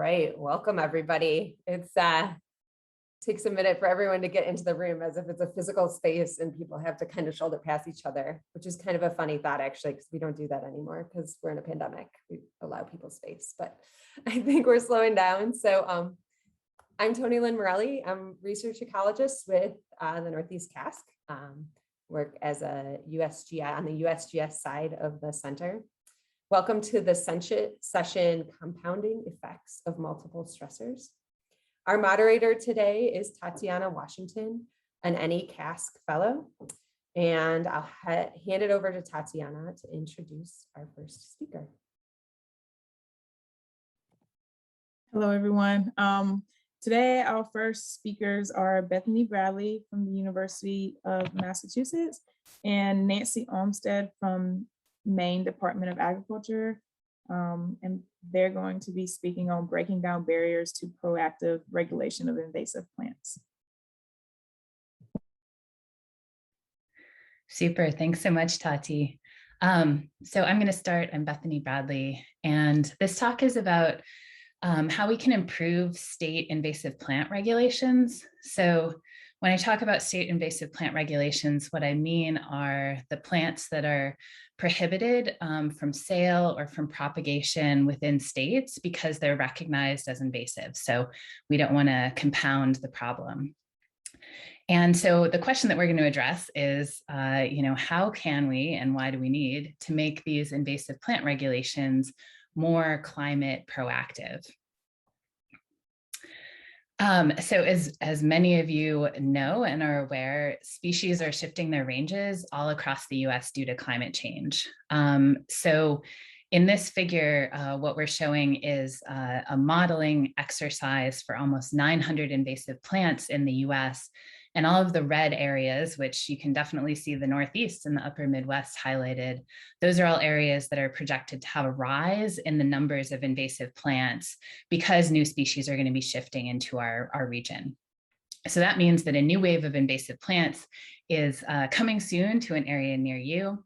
Right. Welcome, everybody. It's takes a minute for everyone to get into the room as if it's a physical space and people have to kind of shoulder pass each other, which is kind of a funny thought, actually, because we don't do that anymore because we're in a pandemic. We allow people space, but I think we're slowing down. So I'm Tony Lynn Morelli. I'm research ecologist with the Northeast CASC. Work as a USGS on the USGS side of the center. Welcome to the session, Compounding Effects of Multiple Stressors. Our moderator today is Tatiana Washington, an NE CASC fellow, and I'll hand it over to Tatiana to introduce our first speaker. Hello, everyone. Today, our first speakers are Bethany Bradley from the University of Massachusetts and Nancy Olmsted from Maine Department of Agriculture. And they're going to be speaking on breaking down barriers to proactive regulation of invasive plants. Super, thanks so much, Tati. So I'm going to start. I'm Bethany Bradley, and this talk is about how we can improve state invasive plant regulations. So when I talk about state invasive plant regulations, what I mean are the plants that are prohibited from sale or from propagation within states because they're recognized as invasive. So we don't want to compound the problem. And so the question that we're going to address is, how can we and why do we need to make these invasive plant regulations more climate proactive? So as many of you know and are aware, species are shifting their ranges all across the US due to climate change. So in this figure, what we're showing is a modeling exercise for almost 900 invasive plants in the US. And all of the red areas, which you can definitely see the Northeast and the upper Midwest highlighted, those are all areas that are projected to have a rise in the numbers of invasive plants because new species are going to be shifting into our region. So that means that a new wave of invasive plants is coming soon to an area near you,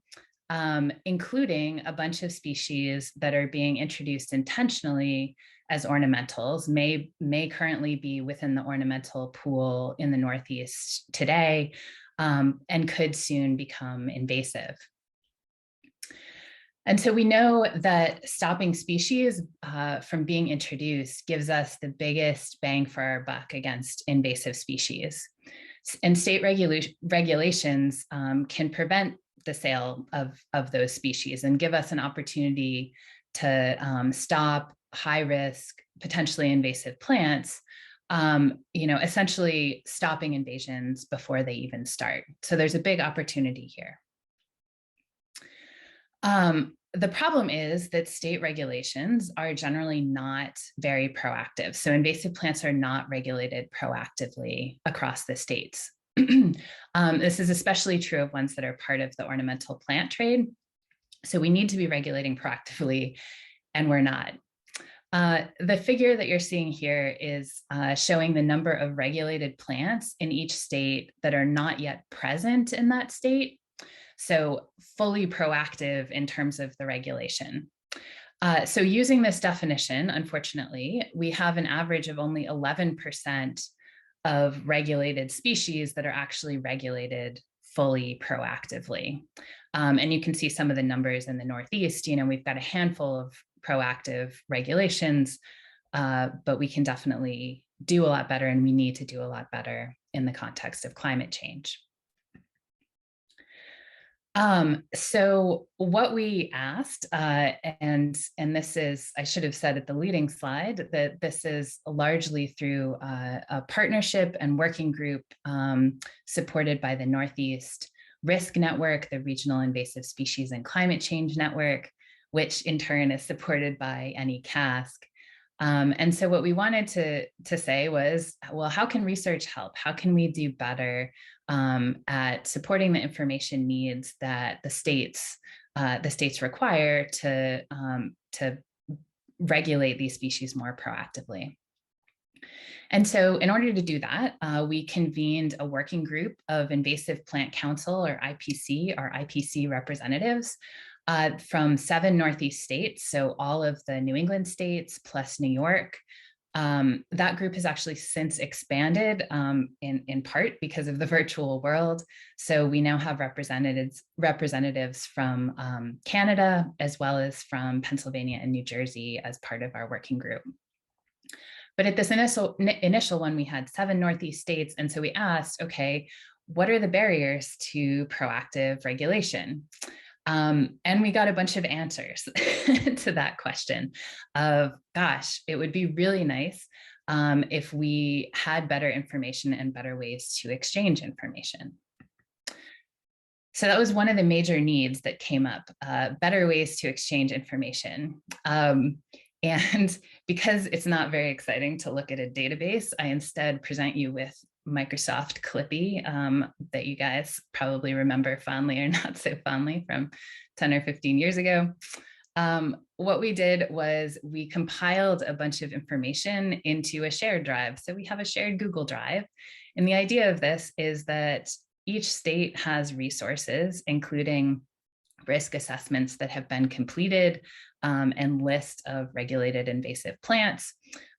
including a bunch of species that are being introduced intentionally as ornamentals, may currently be within the ornamental pool in the Northeast today, and could soon become invasive. And so we know that stopping species from being introduced gives us the biggest bang for our buck against invasive species. And state regulations can prevent the sale of those species and give us an opportunity to stop high risk, potentially invasive plants, essentially stopping invasions before they even start. So there's a big opportunity here. The problem is that state regulations are generally not very proactive. So invasive plants are not regulated proactively across the states. This is especially true of ones that are part of the ornamental plant trade. So we need to be regulating proactively, and we're not. The figure that you're seeing here is showing the number of regulated plants in each state that are not yet present in that state. So fully proactive in terms of the regulation. So using this definition, unfortunately, we have an average of only 11% of regulated species that are actually regulated fully proactively. And you can see some of the numbers in the Northeast. We've got a handful of proactive regulations, but we can definitely do a lot better, and we need to do a lot better in the context of climate change. So what we asked, and this is, I should have said at the leading slide, that this is largely through a partnership and working group supported by the Northeast Risk Network, the Regional Invasive Species and Climate Change Network, which in turn is supported by NE CASC. And so what we wanted to say was, well, how can research help? How can we do better at supporting the information needs that the states require to regulate these species more proactively? And so in order to do that, we convened a working group of Invasive Plant Council, or IPC representatives from 7 Northeast states, so all of the New England states plus New York, That group has actually since expanded in part because of the virtual world. So we now have representatives from Canada, as well as from Pennsylvania and New Jersey as part of our working group. But at this initial one, we had 7 Northeast states. And so we asked, okay, what are the barriers to proactive regulation? And we got a bunch of answers to that question of, gosh, it would be really nice if we had better information and better ways to exchange information. So that was one of the major needs that came up, better ways to exchange information. And because it's not very exciting to look at a database, I instead present you with Microsoft Clippy that you guys probably remember fondly or not so fondly from 10 or 15 years ago. What we did was we compiled a bunch of information into a shared drive. So we have a shared Google Drive. And the idea of this is that each state has resources, including risk assessments that have been completed and list of regulated invasive plants.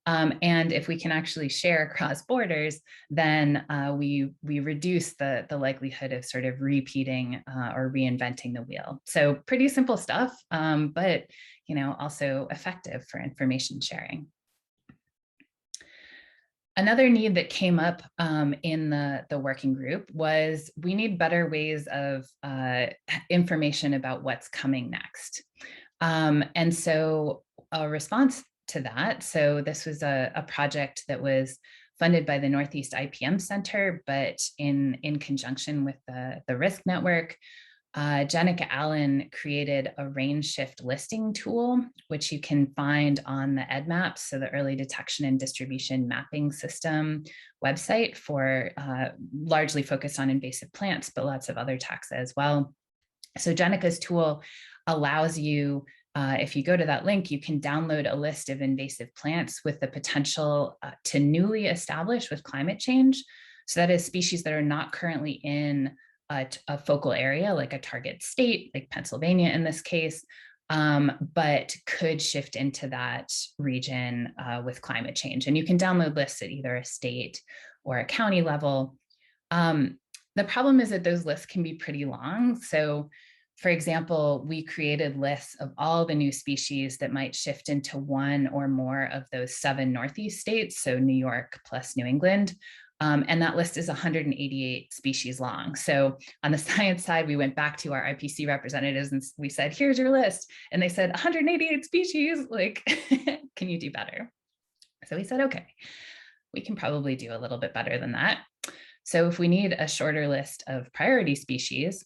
And if we can actually share across borders, then we reduce the likelihood of sort of repeating or reinventing the wheel. So pretty simple stuff, but also effective for information sharing. Another need that came up in the working group was we need better ways of information about what's coming next. And so a response to that, so this was a project that was funded by the Northeast IPM Center, but in conjunction with the Risk Network, Jenica Allen created a range shift listing tool, which you can find on the EDMAP, so the Early Detection and Distribution Mapping System website for largely focused on invasive plants, but lots of other taxa as well. So Jenica's tool allows you, if you go to that link, you can download a list of invasive plants with the potential to newly establish with climate change. So that is species that are not currently in a focal area, like a target state, like Pennsylvania in this case, but could shift into that region with climate change. And you can download lists at either a state or a county level. The problem is that those lists can be pretty long. So for example, we created lists of all the new species that might shift into one or more of those 7 Northeast states, so New York plus New England. And that list is 188 species long. So on the science side, we went back to our IPC representatives and we said, here's your list. And they said, 188 species, like, can you do better? So we said, okay, we can probably do a little bit better than that. So if we need a shorter list of priority species,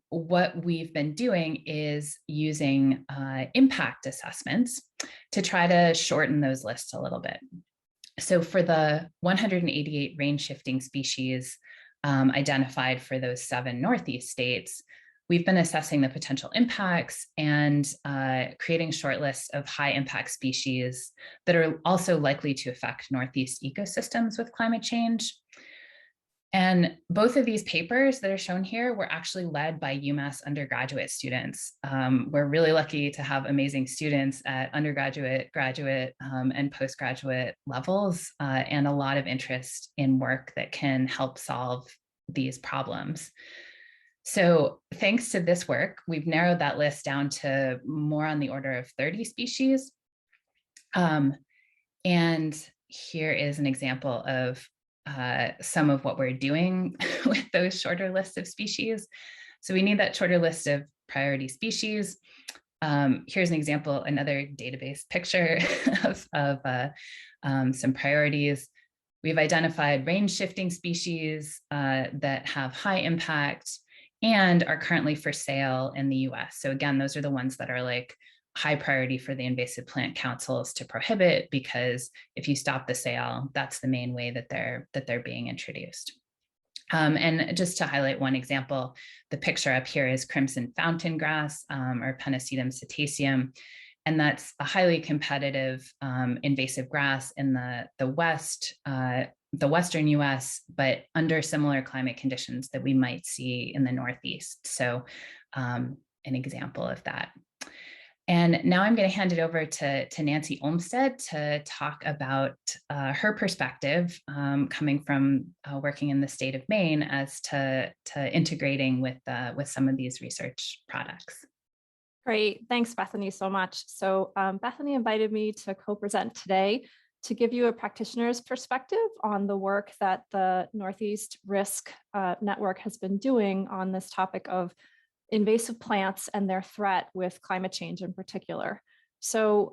what we've been doing is using impact assessments to try to shorten those lists a little bit. So for the 188 range shifting species identified for those 7 Northeast states, we've been assessing the potential impacts and creating short lists of high impact species that are also likely to affect Northeast ecosystems with climate change. And both of these papers that are shown here were actually led by UMass undergraduate students. We're really lucky to have amazing students at undergraduate, graduate, and postgraduate levels, and a lot of interest in work that can help solve these problems. So thanks to this work, we've narrowed that list down to more on the order of 30 species. And here is an example of some of what we're doing with those shorter lists of species. So we need that shorter list of priority species. Here's an example, another database picture of some priorities. We've identified range shifting species that have high impact and are currently for sale in the US. So again, those are the ones that are like high priority for the invasive plant councils to prohibit, because if you stop the sale, that's the main way that they're being introduced. And just to highlight one example, the picture up here is crimson fountain grass, or Pennisetum cetaceum, and that's a highly competitive invasive grass in the Western US, but under similar climate conditions that we might see in the Northeast. So an example of that. And now I'm going to hand it over to Nancy Olmsted to talk about her perspective coming from working in the state of Maine as to integrating with some of these research products. Great, thanks Bethany so much. So Bethany invited me to co-present today to give you a practitioner's perspective on the work that the Northeast Risk Network has been doing on this topic of invasive plants and their threat with climate change in particular. So,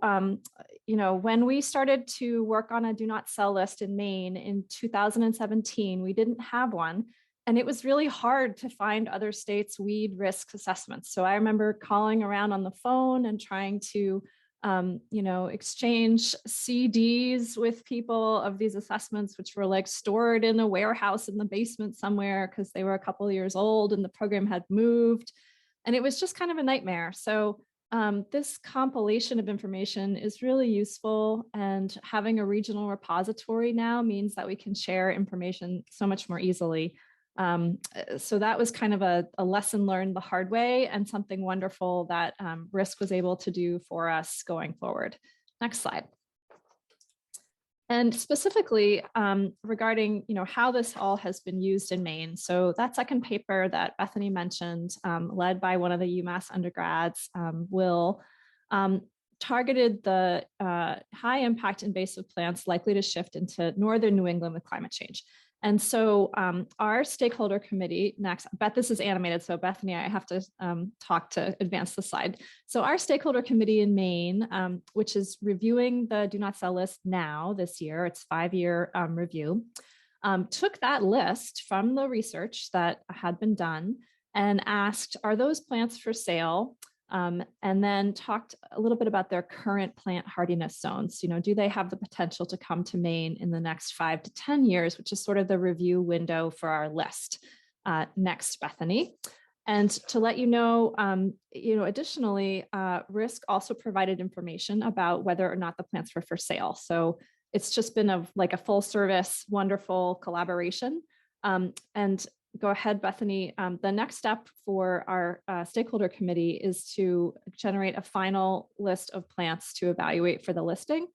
when we started to work on a do not sell list in Maine in 2017, we didn't have one. And it was really hard to find other states' weed risk assessments. So I remember calling around on the phone and trying to exchange CDs with people of these assessments, which were like stored in a warehouse in the basement somewhere because they were a couple of years old and the program had moved. And it was just kind of a nightmare. So this compilation of information is really useful, and having a regional repository now means that we can share information so much more easily. So that was kind of a lesson learned the hard way, and something wonderful that RISC was able to do for us going forward. Next slide. And specifically regarding how this all has been used in Maine. So that second paper that Bethany mentioned, led by one of the UMass undergrads, Will, targeted the high impact invasive plants likely to shift into northern New England with climate change. And so our stakeholder committee next, this is animated, so Bethany, I have to talk to advance the slide. So our stakeholder committee in Maine, which is reviewing the do not sell list now this year, it's 5-year review, took that list from the research that had been done and asked, are those plants for sale? And then talked a little bit about their current plant hardiness zones. Do they have the potential to come to Maine in the next 5 to 10 years, which is sort of the review window for our list. Next, Bethany. And to let you know, additionally, RISC also provided information about whether or not the plants were for sale. So it's just been a full service, wonderful collaboration. And go ahead, Bethany. The next step for our stakeholder committee is to generate a final list of plants to evaluate for the listing.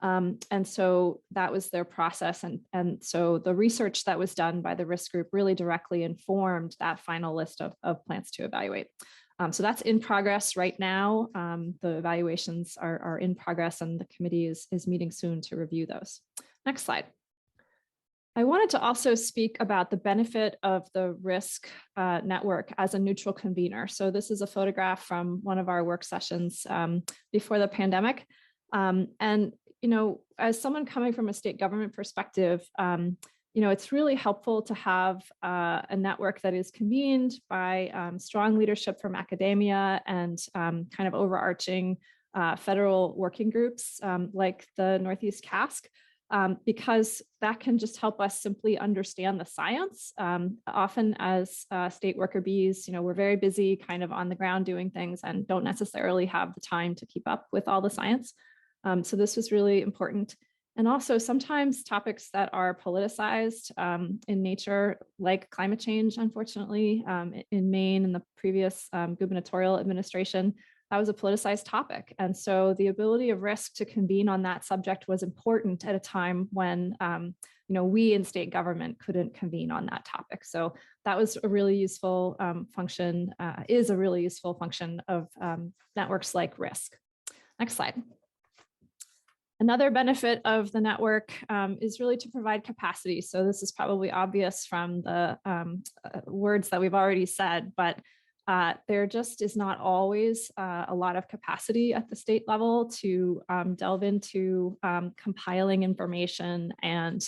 And so that was their process. And so the research that was done by the risk group really directly informed that final list of plants to evaluate. So that's in progress right now. The evaluations are in progress, and the committee is meeting soon to review those. Next slide. I wanted to also speak about the benefit of the RISC network as a neutral convener. So this is a photograph from one of our work sessions before the pandemic. And, as someone coming from a state government perspective, it's really helpful to have a network that is convened by strong leadership from academia and kind of overarching federal working groups like the Northeast CASC. Because that can just help us simply understand the science. Often as state worker bees, we're very busy kind of on the ground doing things and don't necessarily have the time to keep up with all the science. So this was really important. And also sometimes topics that are politicized in nature, like climate change, unfortunately, in Maine in the previous gubernatorial administration, that was a politicized topic. And so the ability of RISC to convene on that subject was important at a time when we in state government couldn't convene on that topic. So that was a really useful function, is a really useful function of networks like RISC. Next slide. Another benefit of the network is really to provide capacity. So this is probably obvious from the words that we've already said, but there just is not always a lot of capacity at the state level to delve into compiling information and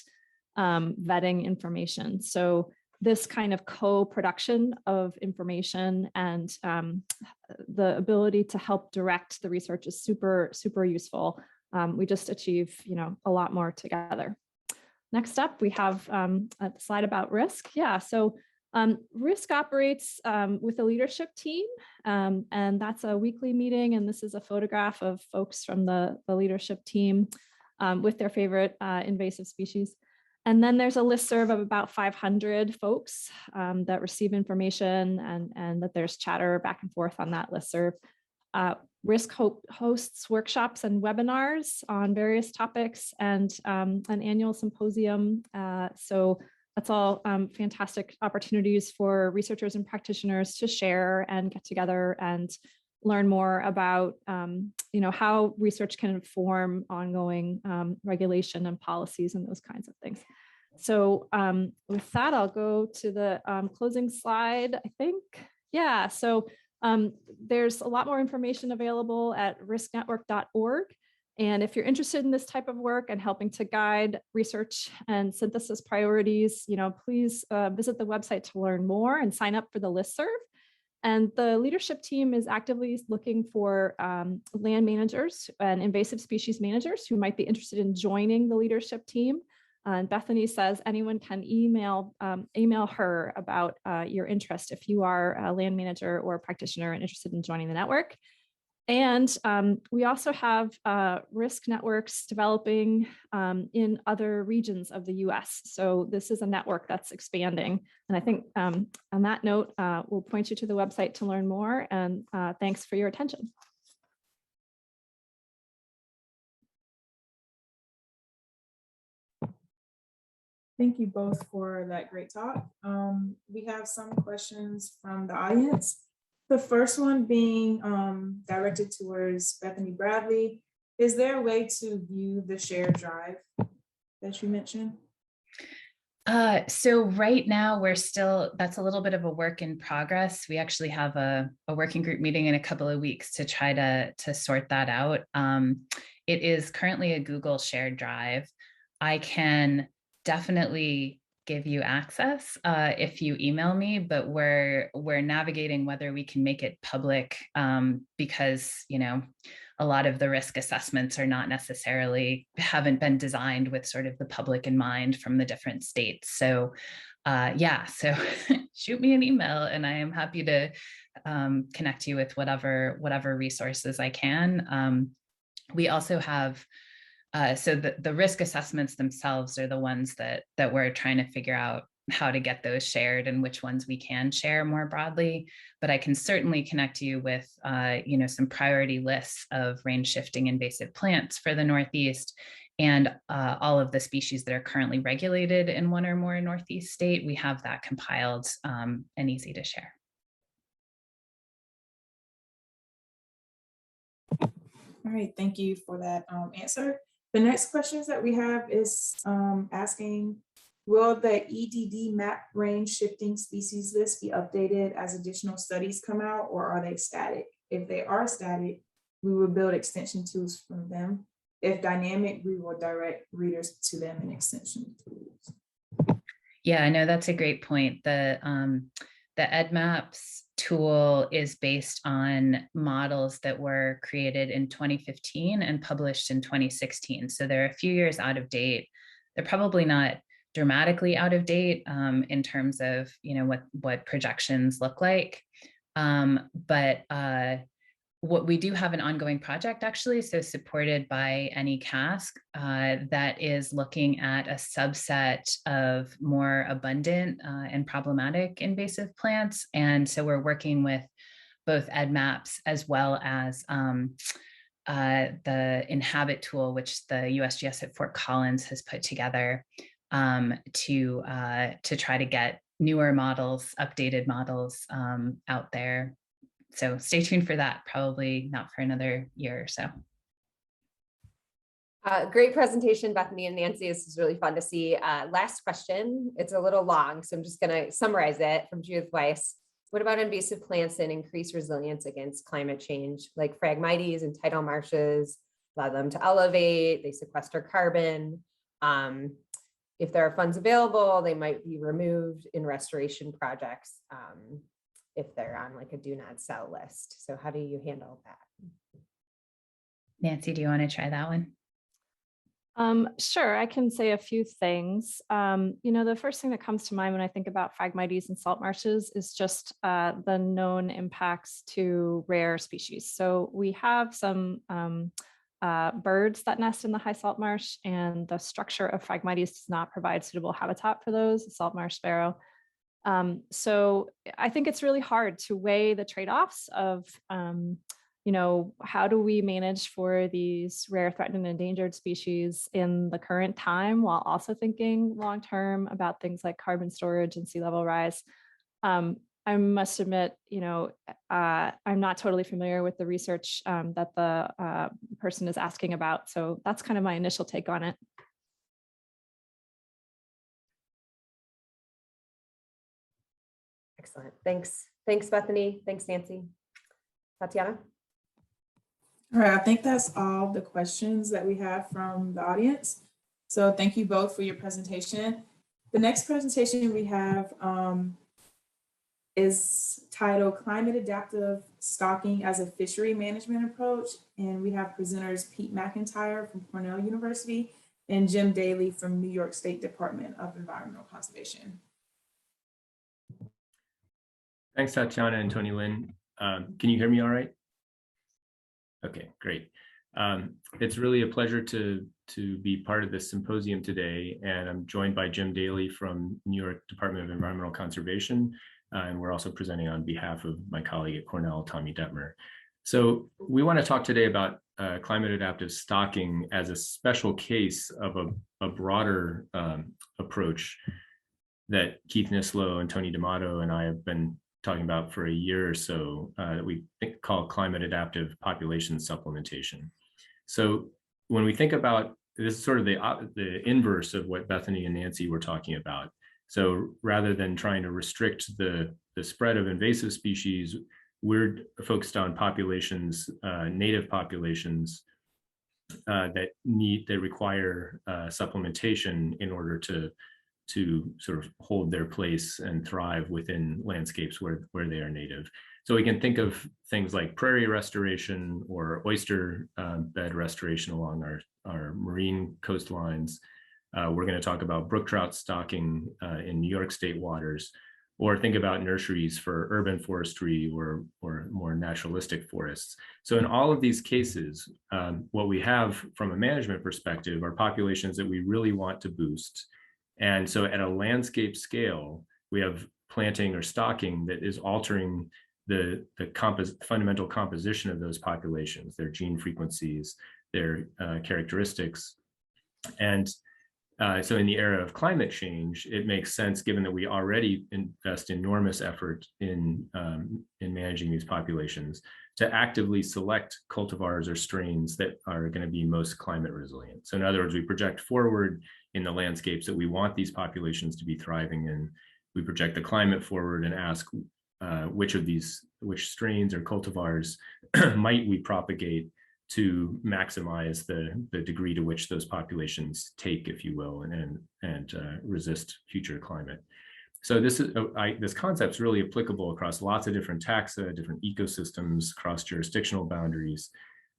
vetting information. So this kind of co-production of information and the ability to help direct the research is super, super useful. We just achieve, a lot more together. Next up, we have a slide about RISC. Yeah, so RISC operates with a leadership team, and that's a weekly meeting. And this is a photograph of folks from the leadership team with their favorite invasive species. And then there's a listserv of about 500 folks that receive information and that there's chatter back and forth on that listserv. Risk hosts workshops and webinars on various topics, and an annual symposium. So that's all fantastic opportunities for researchers and practitioners to share and get together and learn more about how research can inform ongoing regulation and policies and those kinds of things. So with that, I'll go to the closing slide, I think. Yeah, so there's a lot more information available at risknetwork.org. And if you're interested in this type of work and helping to guide research and synthesis priorities, please visit the website to learn more and sign up for the listserv. And the leadership team is actively looking for land managers and invasive species managers who might be interested in joining the leadership team. And Bethany says anyone can email her about your interest if you are a land manager or a practitioner and interested in joining the network. And we also have risk networks developing in other regions of the US. So this is a network that's expanding. And I think on that note, we'll point you to the website to learn more. And thanks for your attention. Thank you both for that great talk. We have some questions from the audience. The first one being directed towards Bethany Bradley. Is there a way to view the shared drive that you mentioned? So right now that's a little bit of a work in progress. We actually have a working group meeting in a couple of weeks to try to sort that out. It is currently a Google shared drive. I can definitely give you access if you email me, but we're navigating whether we can make it public because a lot of the risk assessments are not necessarily haven't been designed with sort of the public in mind from the different states. So yeah, so shoot me an email and I am happy to connect you with whatever resources I can. We also have so the risk assessments themselves are the ones that we're trying to figure out how to get those shared and which ones we can share more broadly. But I can certainly connect you with some priority lists of range shifting invasive plants for the Northeast and all of the species that are currently regulated in one or more Northeast state. We have that compiled and easy to share. All right, thank you for that answer. The next questions that we have is asking, will the EDD map range shifting species list be updated as additional studies come out, or are they static? If they are static, we will build extension tools from them. If dynamic, we will direct readers to them in extension tools. Yeah, I know that's a great point. The EdMaps tool is based on models that were created in 2015 and published in 2016. So they're a few years out of date. They're probably not dramatically out of date in terms of what projections look like. But what we do have an ongoing project actually, so supported by NE CASC, that is looking at a subset of more abundant and problematic invasive plants. And so we're working with both EdMaps as well as the Inhabit tool, which the USGS at Fort Collins has put together to try to get newer models, updated models out there. So stay tuned for that, probably not for another year or so. Great presentation, Bethany and Nancy. This is really fun to see. Last question. It's a little long, so I'm just going to summarize it from Judith Weiss. What about invasive plants and increased resilience against climate change, like Phragmites and tidal marshes, allow them to elevate, they sequester carbon. If there are funds available, they might be removed in restoration projects if they're on like a do not sell list. So how do you handle that? Nancy, do you want to try that one? Sure, I can say a few things. The first thing that comes to mind when I think about Phragmites and salt marshes is just the known impacts to rare species. So we have some birds that nest in the high salt marsh, and the structure of Phragmites does not provide suitable habitat for those, the salt marsh sparrow. So I think it's really hard to weigh the trade-offs of how do we manage for these rare, threatened, and endangered species in the current time while also thinking long-term about things like carbon storage and sea level rise? I must admit, I'm not totally familiar with the research that the person is asking about. So that's kind of my initial take on it. Excellent. Thanks. Thanks, Bethany. Thanks, Nancy. Tatiana? All right, I think that's all the questions that we have from the audience. So thank you both for your presentation. The next presentation we have is titled Climate Adaptive Stocking as a Fishery Management Approach. And we have presenters Pete McIntyre from Cornell University and Jim Daly from New York State Department of Environmental Conservation. Thanks, Tatiana and Tony Lynn. Can you hear me all right? Okay, great. It's really a pleasure to be part of this symposium today, and I'm joined by Jim Daly from New York Department of Environmental Conservation, and we're also presenting on behalf of my colleague at Cornell, Tommy Detmer. So we want to talk today about climate adaptive stocking as a special case of a broader approach that Keith Nislow and Tony D'Amato and I have been talking about for a year or so, that we call climate adaptive population supplementation. So when we think about this, is sort of the inverse of what Bethany and Nancy were talking about. So rather than trying to restrict the spread of invasive species, we're focused on populations, native populations that require supplementation in order to sort of hold their place and thrive within landscapes where they are native. So we can think of things like prairie restoration or oyster bed restoration along our marine coastlines. We're going to talk about brook trout stocking in New York State waters, or think about nurseries for urban forestry or more naturalistic forests. So in all of these cases, what we have from a management perspective are populations that we really want to boost. And so at a landscape scale, we have planting or stocking that is altering the fundamental composition of those populations, their gene frequencies, their characteristics. And so in the era of climate change, it makes sense, given that we already invest enormous effort in managing these populations, to actively select cultivars or strains that are going to be most climate resilient. So in other words, we project forward in the landscapes that we want these populations to be thriving in. We project the climate forward and ask which strains or cultivars might we propagate to maximize the degree to which those populations take, if you will, and resist future climate. So this concept is really applicable across lots of different taxa, different ecosystems, cross jurisdictional boundaries.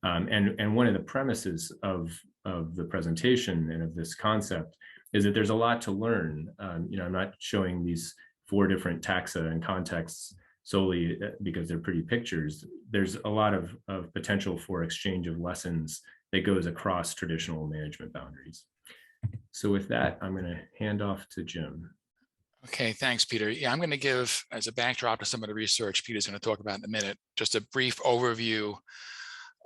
And one of the premises of the presentation and of this concept is that there's a lot to learn. I'm not showing these 4 different taxa and contexts solely because they're pretty pictures. There's a lot of potential for exchange of lessons that goes across traditional management boundaries. So with that, I'm going to hand off to Jim. Okay, thanks, Peter. Yeah, I'm going to give, as a backdrop to some of the research Peter's going to talk about in a minute, just a brief overview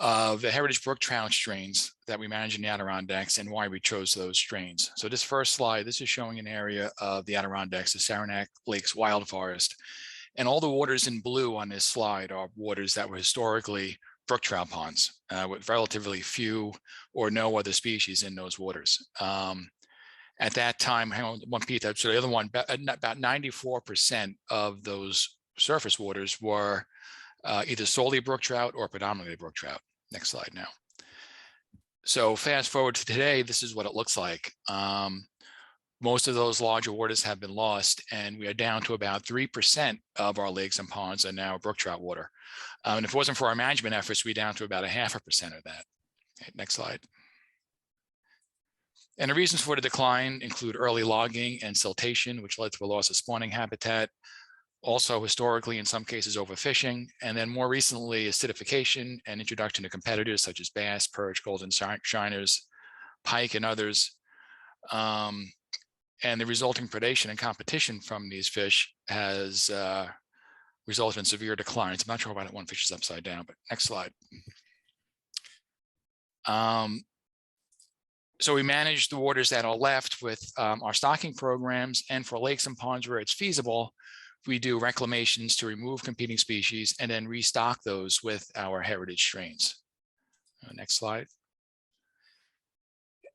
of the heritage brook trout strains that we manage in the Adirondacks and why we chose those strains. So this first slide, this is showing an area of the Adirondacks, the Saranac Lakes Wild Forest. And all the waters in blue on this slide are waters that were historically brook trout ponds with relatively few or no other species in those waters. At that time, hang on, one piece, so the other one, about 94% of those surface waters were either solely brook trout or predominantly brook trout. Next slide now. So fast forward to today, this is what it looks like. Most of those larger waters have been lost, and we are down to about 3% of our lakes and ponds are now brook trout water. And if it wasn't for our management efforts, we're down to about 0.5% of that. Okay, next slide. And the reasons for the decline include early logging and siltation, which led to a loss of spawning habitat. Also, historically, in some cases, overfishing, and then more recently, acidification and introduction of competitors such as bass, perch, golden shiners, pike, and others. And the resulting predation and competition from these fish has resulted in severe declines. I'm not sure why that one fish is upside down, but next slide. So we manage the waters that are left with our stocking programs, and for lakes and ponds where it's feasible, we do reclamations to remove competing species and then restock those with our heritage strains. Next slide.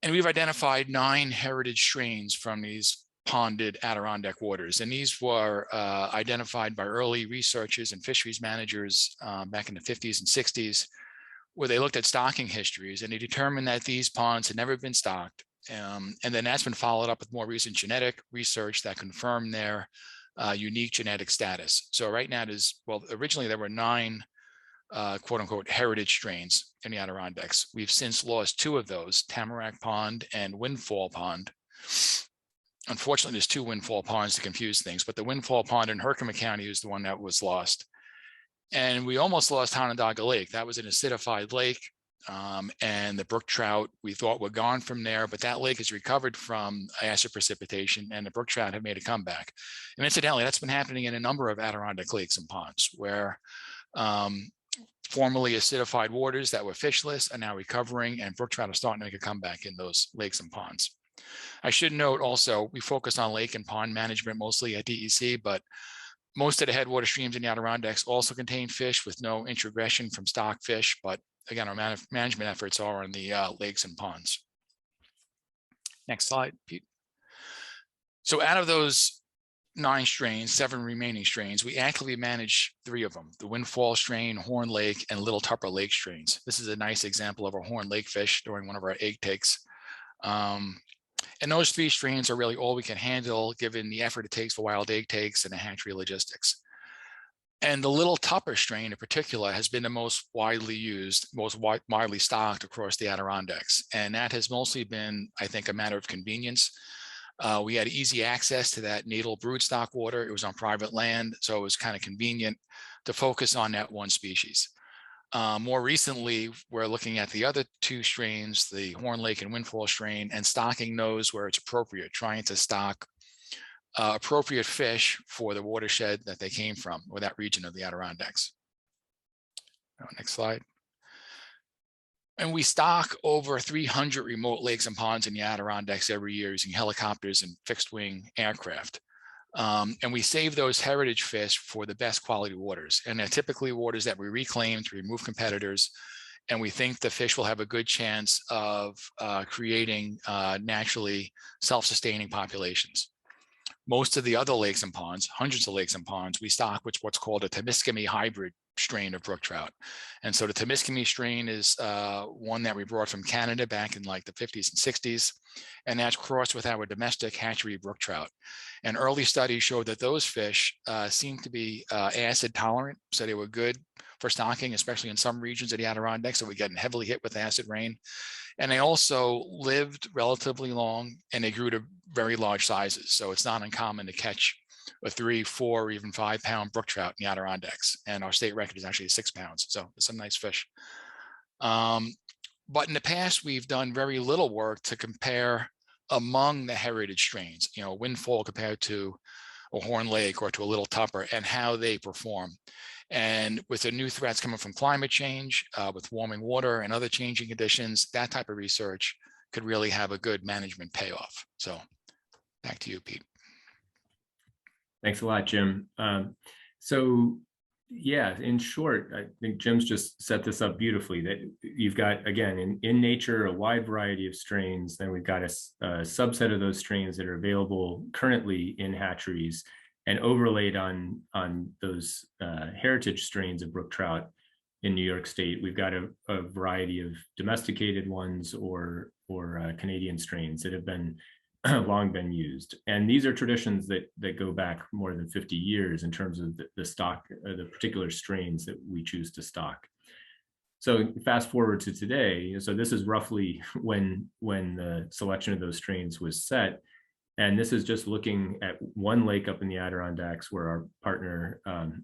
And we've identified 9 heritage strains from these ponded Adirondack waters. And these were identified by early researchers and fisheries managers back in the 50s and 60s, where they looked at stocking histories and they determined that these ponds had never been stocked. And then that's been followed up with more recent genetic research that confirmed their unique genetic status. So right now originally there were 9 quote unquote heritage strains in the Adirondacks. We've since lost 2 of those, Tamarack Pond and Windfall Pond. Unfortunately, there's 2 Windfall Ponds to confuse things, but the Windfall Pond in Herkimer County is the one that was lost. And we almost lost Onondaga Lake. That was an acidified lake. And the brook trout we thought were gone from there, but that lake has recovered from acid precipitation and the brook trout have made a comeback. And incidentally, that's been happening in a number of Adirondack lakes and ponds where formerly acidified waters that were fishless are now recovering, and brook trout are starting to make a comeback in those lakes and ponds. I should note also, we focus on lake and pond management mostly at DEC, but most of the headwater streams in the Adirondacks also contain fish with no introgression from stock fish. But again, our management efforts are on the lakes and ponds. Next slide, Pete. So out of those 9 strains, 7 remaining strains, we actively manage 3 of them, the Windfall strain, Horn Lake, and Little Tupper Lake strains. This is a nice example of a Horn Lake fish during one of our egg takes. And those 3 strains are really all we can handle given the effort it takes for wild egg takes and the hatchery logistics. And the Little Tupper strain in particular has been the most widely used, most widely stocked across the Adirondacks. And that has mostly been, I think, a matter of convenience. We had easy access to that natal broodstock water. It was on private land, so it was kind of convenient to focus on that one species. More recently, we're looking at the other 2 strains, the Horn Lake and Windfall strain, and stocking those where it's appropriate, trying to stock appropriate fish for the watershed that they came from, or that region of the Adirondacks. Next slide. And we stock over 300 remote lakes and ponds in the Adirondacks every year using helicopters and fixed-wing aircraft. And we save those heritage fish for the best quality waters. And they're typically waters that we reclaim to remove competitors. And we think the fish will have a good chance of creating naturally self-sustaining populations. Most of the other lakes and ponds, hundreds of lakes and ponds, we stock what's called a Temiskaming hybrid strain of brook trout. And so the Temiskaming strain is one that we brought from Canada back in like the 50s and 60s. And that's crossed with our domestic hatchery brook trout. And early studies showed that those fish seemed to be acid tolerant. So they were good for stocking, especially in some regions of the Adirondacks that were getting heavily hit with acid rain. And they also lived relatively long and they grew to very large sizes. So it's not uncommon to catch a 3, 4, or even 5 pound brook trout in the Adirondacks. And our state record is actually 6 pounds. So it's a nice fish. But in the past, we've done very little work to compare among the heritage strains, you know, Windfall compared to a Horn Lake or to a Little Tupper, and how they perform. And with the new threats coming from climate change, with warming water and other changing conditions, that type of research could really have a good management payoff. So back to you, Pete. Thanks a lot, Jim. So yeah, in short, I think Jim's just set this up beautifully, that you've got, again, in nature, a wide variety of strains. Then we've got a subset of those strains that are available currently in hatcheries, and overlaid on those heritage strains of brook trout in New York State. We've got a variety of domesticated ones or Canadian strains that have been long been used. And these are traditions that go back more than 50 years in terms of the stock, the particular strains that we choose to stock. So fast forward to today. So this is roughly when the selection of those strains was set. And this is just looking at one lake up in the Adirondacks where our partner,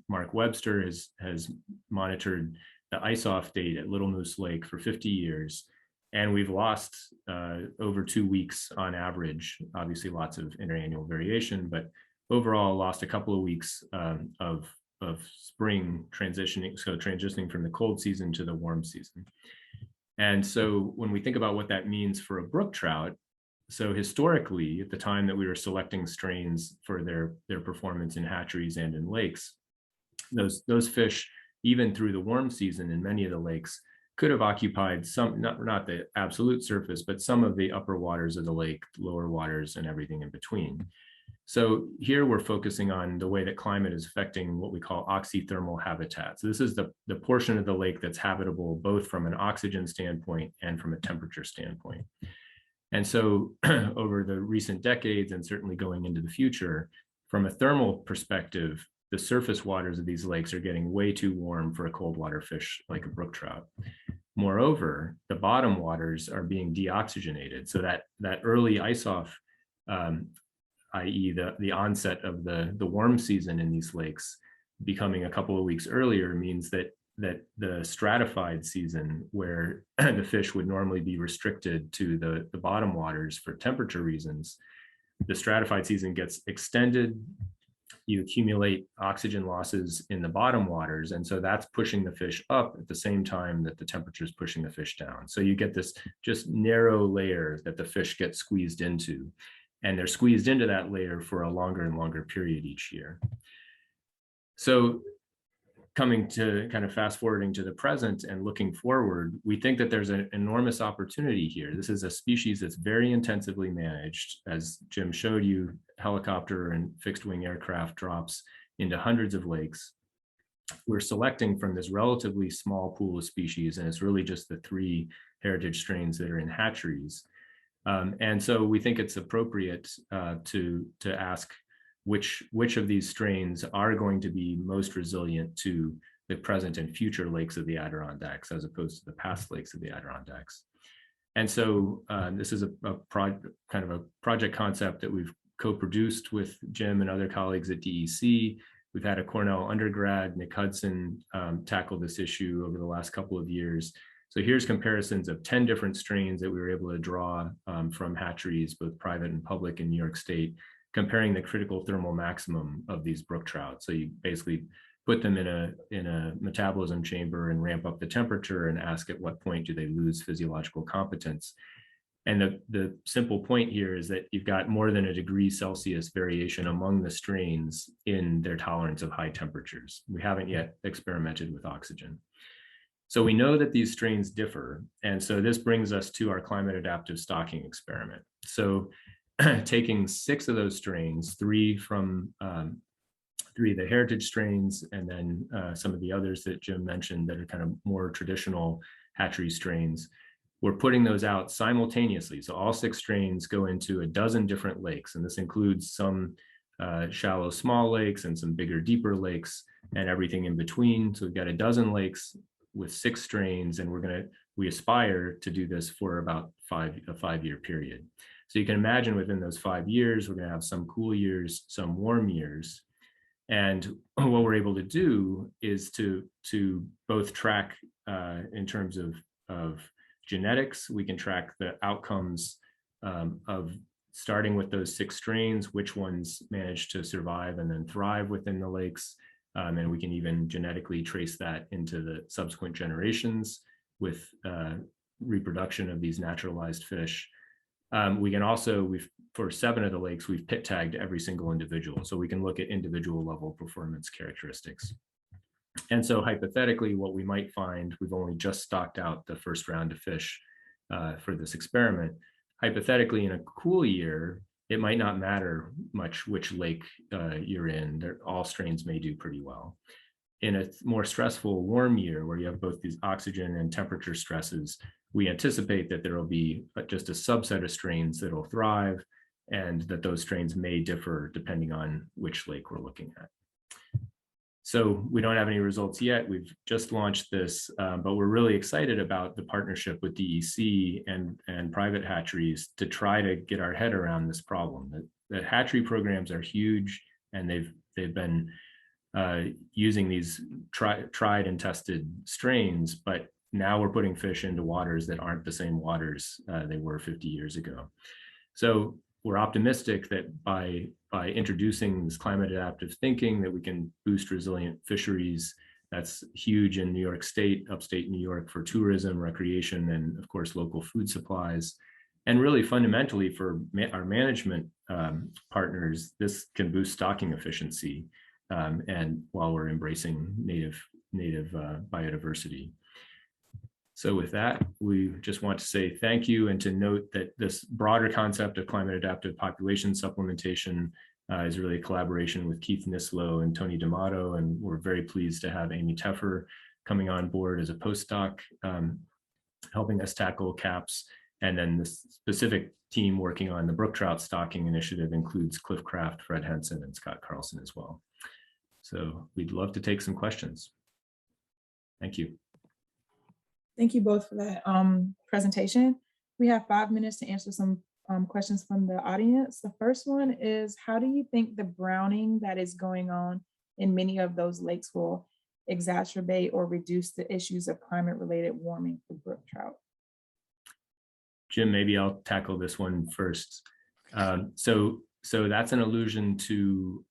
Mark Webster, has monitored the ice-off date at Little Moose Lake for 50 years. And we've lost over 2 weeks on average, obviously lots of interannual variation, but overall lost a couple of weeks of spring transitioning from the cold season to the warm season. And so when we think about what that means for a brook trout, so historically, at the time that we were selecting strains for their performance in hatcheries and in lakes, those fish, even through the warm season in many of the lakes, could have occupied some, not the absolute surface, but some of the upper waters of the lake, lower waters, and everything in between. So here we're focusing on the way that climate is affecting what we call oxythermal habitats. This is the portion of the lake that's habitable both from an oxygen standpoint and from a temperature standpoint. And so over the recent decades, and certainly going into the future, from a thermal perspective, the surface waters of these lakes are getting way too warm for a cold water fish like a brook trout. Moreover, the bottom waters are being deoxygenated. So that early ice-off, i.e. the onset of the warm season in these lakes becoming a couple of weeks earlier, means that the stratified season, where the fish would normally be restricted to the bottom waters for temperature reasons, the stratified season gets extended. You accumulate oxygen losses in the bottom waters, and so that's pushing the fish up at the same time that the temperature is pushing the fish down. So you get this just narrow layer that the fish get squeezed into, and they're squeezed into that layer for a longer and longer period each year. So coming to kind of fast forwarding to the present and looking forward, we think that there's an enormous opportunity here. This is a species that's very intensively managed. As Jim showed you, helicopter and fixed wing aircraft drops into hundreds of lakes. We're selecting from this relatively small pool of species, and it's really just the 3 heritage strains that are in hatcheries. And so we think it's appropriate to ask which of these strains are going to be most resilient to the present and future lakes of the Adirondacks, as opposed to the past lakes of the Adirondacks. And so this is a project concept that we've co-produced with Jim and other colleagues at DEC. We've had a Cornell undergrad, Nick Hudson, tackle this issue over the last couple of years. So here's comparisons of 10 different strains that we were able to draw from hatcheries, both private and public in New York State, comparing the critical thermal maximum of these brook trout. So you basically put them in a metabolism chamber and ramp up the temperature and ask at what point do they lose physiological competence. And the simple point here is that you've got more than 1 degree Celsius variation among the strains in their tolerance of high temperatures. We haven't yet experimented with oxygen. So we know that these strains differ. And so this brings us to our climate adaptive stocking experiment. So taking 6 of those strains, 3 from 3 of the heritage strains, and then some of the others that Jim mentioned that are kind of more traditional hatchery strains, we're putting those out simultaneously. So all 6 strains go into a dozen different lakes, and this includes some shallow, small lakes and some bigger, deeper lakes and everything in between. So we've got a dozen lakes with 6 strains, and we aspire to do this for about a 5-year period. So you can imagine within those 5 years, we're going to have some cool years, some warm years. And what we're able to do is to both track in terms of genetics. We can track the outcomes of starting with those 6 strains, which ones manage to survive and then thrive within the lakes. And we can even genetically trace that into the subsequent generations with reproduction of these naturalized fish. We can also, for 7 of the lakes, we've pit tagged every single individual. So we can look at individual level performance characteristics. And so hypothetically, what we might find, we've only just stocked out the first round of fish for this experiment. Hypothetically, in a cool year, it might not matter much which lake you're in. All strains may do pretty well. In a more stressful warm year, where you have both these oxygen and temperature stresses, we anticipate that there will be just a subset of strains that will thrive, and that those strains may differ depending on which lake we're looking at. So we don't have any results yet. We've just launched this, but we're really excited about the partnership with DEC and private hatcheries to try to get our head around this problem. The hatchery programs are huge, and they've been using these tried and tested strains, but now we're putting fish into waters that aren't the same waters they were 50 years ago. So we're optimistic that by introducing this climate adaptive thinking, that we can boost resilient fisheries. That's huge in New York State, upstate New York, for tourism, recreation, and of course, local food supplies. And really fundamentally for our management partners, this can boost stocking efficiency, and while we're embracing native biodiversity. So with that, we just want to say thank you and to note that this broader concept of climate adaptive population supplementation is really a collaboration with Keith Nislow and Tony D'Amato, and we're very pleased to have Amy Teffer coming on board as a postdoc, helping us tackle CAPS. And then the specific team working on the brook trout stocking initiative includes Cliff Kraft, Fred Henson, and Scott Carlson as well. So we'd love to take some questions. Thank you. Thank you both for that presentation. We have 5 minutes to answer some questions from the audience. The first one is, how do you think the browning that is going on in many of those lakes will exacerbate or reduce the issues of climate-related warming for brook trout? Jim, maybe I'll tackle this one first. So that's an allusion to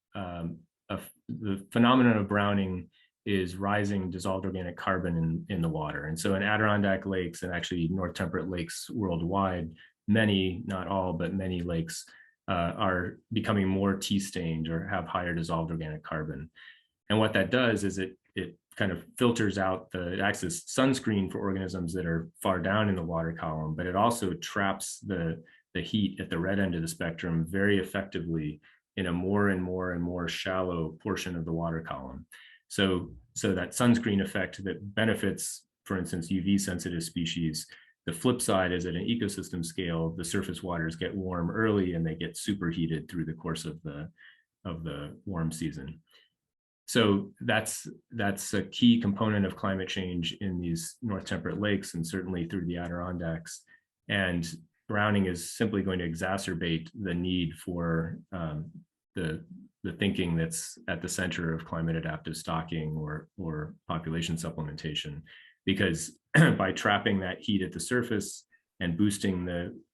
the phenomenon of browning is rising dissolved organic carbon in the water. And so in Adirondack lakes, and actually North Temperate lakes worldwide, many, not all, but many lakes are becoming more tea stained or have higher dissolved organic carbon. And what that does is it kind of filters out it acts as sunscreen for organisms that are far down in the water column, but it also traps the heat at the red end of the spectrum very effectively in a more and more shallow portion of the water column. So that sunscreen effect that benefits, for instance, UV sensitive species, the flip side is at an ecosystem scale, the surface waters get warm early and they get superheated through the course of the warm season. So that's a key component of climate change in these North Temperate lakes and certainly through the Adirondacks. And browning is simply going to exacerbate the need for the thinking that's at the center of climate adaptive stocking or population supplementation, because by trapping that heat at the surface and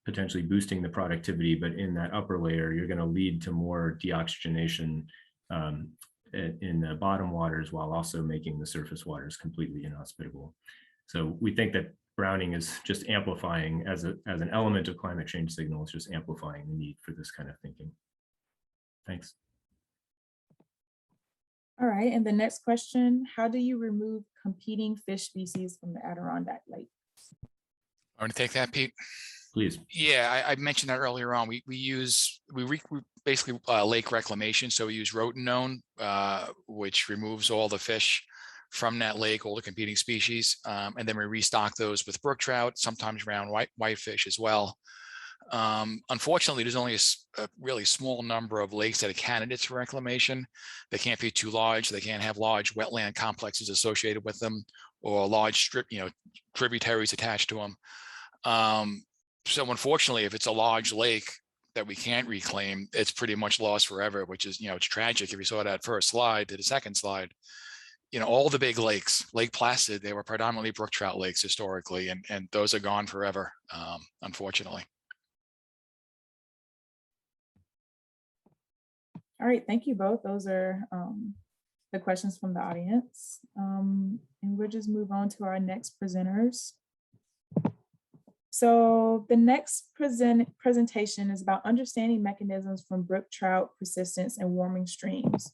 potentially boosting the productivity, but in that upper layer, you're going to lead to more deoxygenation in the bottom waters while also making the surface waters completely inhospitable. So we think that browning is just amplifying as an element of climate change signal, it's just amplifying the need for this kind of thinking. Thanks. All right, and the next question, how do you remove competing fish species from the Adirondack Lake? I want to take that, Pete. Please. Yeah, I mentioned that earlier on. We basically lake reclamation. So we use rotenone, which removes all the fish from that lake, all the competing species, and then we restock those with brook trout, sometimes round whitefish as well. Unfortunately, there's only a really small number of lakes that are candidates for reclamation. They can't be too large. They can't have large wetland complexes associated with them or large tributaries attached to them. So unfortunately, if it's a large lake that we can't reclaim, it's pretty much lost forever, which is, it's tragic. If you saw that first slide to the second slide, all the big lakes, Lake Placid, they were predominantly brook trout lakes historically, and those are gone forever, unfortunately. All right, thank you both. Those are the questions from the audience. And we'll just move on to our next presenters. So the next presentation is about understanding mechanisms from brook trout persistence and warming streams.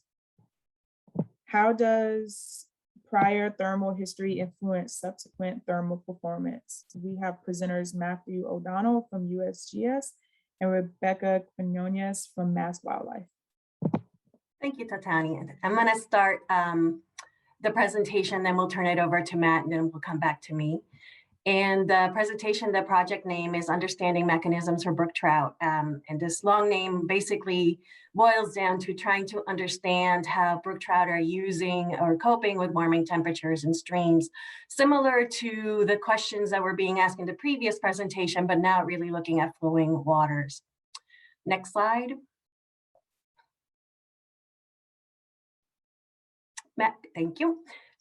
How does prior thermal history influence subsequent thermal performance? We have presenters Matthew O'Donnell from USGS and Rebecca Quinones from Mass Wildlife. Thank you, Tatani. I'm going to start the presentation, then we'll turn it over to Matt, and then we'll come back to me. And the presentation, the project name is Understanding Mechanisms for Brook Trout. And this long name basically boils down to trying to understand how brook trout are using or coping with warming temperatures in streams, similar to the questions that were being asked in the previous presentation, but now really looking at flowing waters. Next slide. Matt, thank you.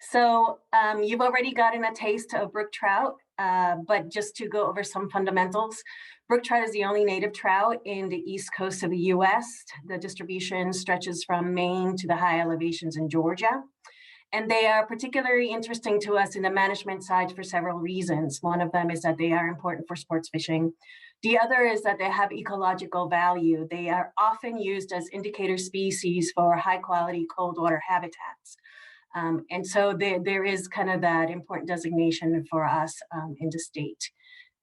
So you've already gotten a taste of brook trout, but just to go over some fundamentals, brook trout is the only native trout in the east coast of the US. The distribution stretches from Maine to the high elevations in Georgia. And they are particularly interesting to us in the management side for several reasons. One of them is that they are important for sports fishing. The other is that they have ecological value. They are often used as indicator species for high quality cold water habitats. And so there is kind of that important designation for us in the state.